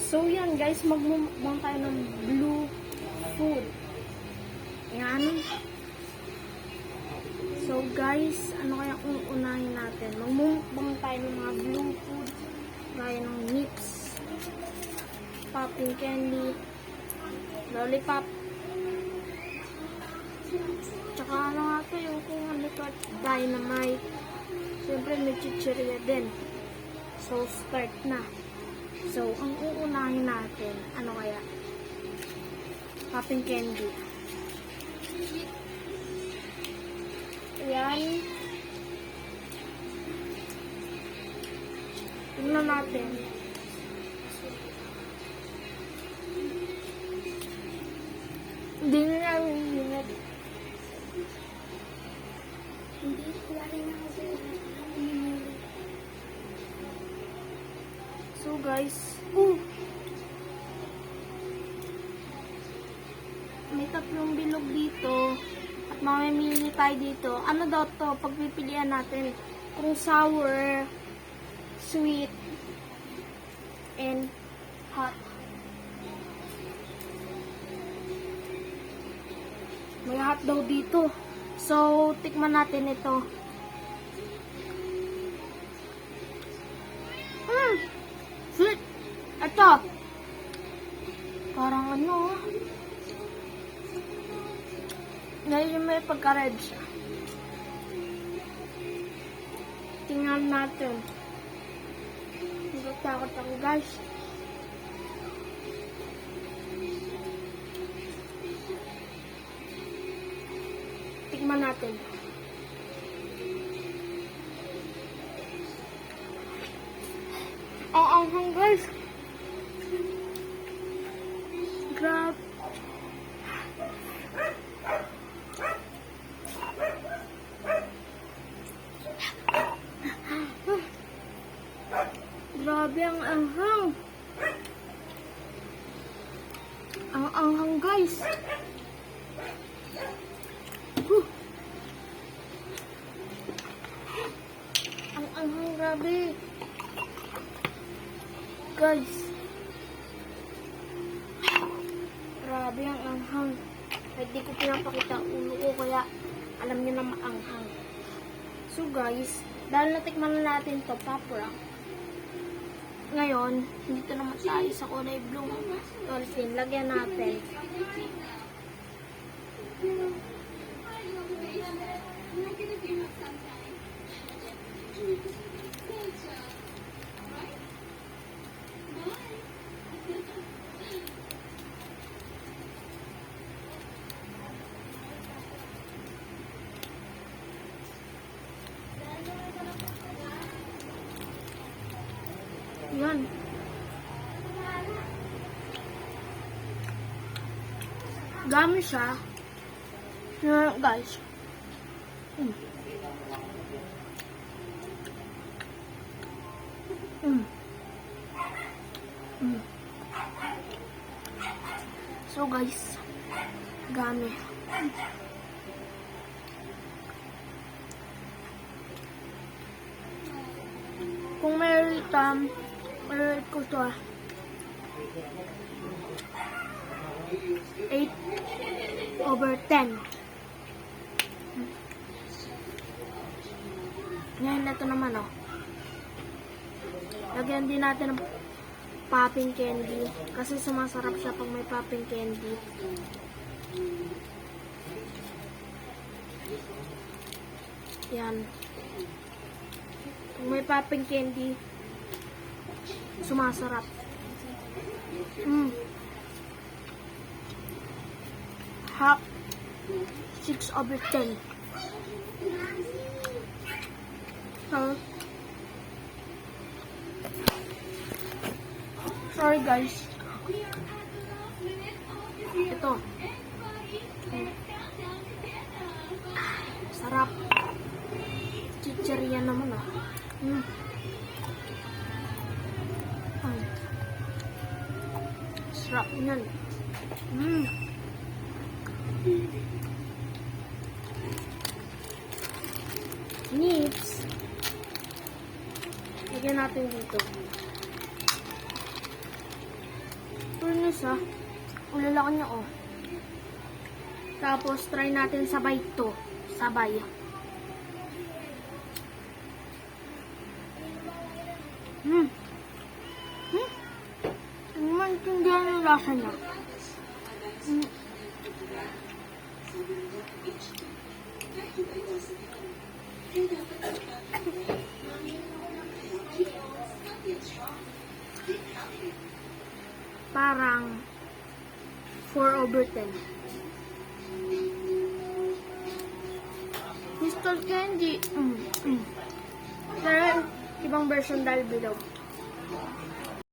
So, yan guys, magmumukbang tayo ng blue food. Yan. So, guys, ano kaya kung unahin natin? Magmumukbang tayo ng mga blue food. Gaya ng nips, popping candy, lollipop. Tsaka ano nga ito, yung kung ano ito, dynamite. Siyempre, may chichirya din. So, start na. So, ang uunahin natin, ano kaya? Popping candy. Ayan. Tingnan natin. Hindi na namin hinag. Hindi, wala rin ako sa So guys, may tatlong bilog dito at mamimili tayo dito. Ano daw to? Pagpipilian natin kung sour, sweet, and hot. May hot daw dito. So, tikman natin ito. Sweet. Ito. Parang ano. Ngayon may pagka-red siya. Tingnan natin. Nagtakot ako guys. Tikman natin. Ang guys. Grab. Grabe ang anghang. Ang anghang guys. Ang anghang, grabe. Guys. Grabe ang anghang. Hindi ko pinapakita ang ulo ko kaya alam niyo na maanghang. So guys, dahil natikman na natin to papra. Ngayon, dito naman tayo sa kulay blue dolphin. Lagyan natin. Yan. Dami siya. Guys. So guys, dami. Kung may meron ko to 8/10. Ngayon ito naman lagyan din natin ng popping candy kasi sumasarap siya pag may popping candy. Yan. Pag may popping candy sumasarap. Half 6/10. Sorry guys. Ito. Sarap. Chichirya naman Sarap yan. Nips. Lagyan natin dito. Furnace ah. Ang lalaki niya oh. Tapos try natin sabay to. Sabay. Hindi maintindihan yung lasa niya. Parang 4/10. Crystal candy. Pero ibang version dahil bilog.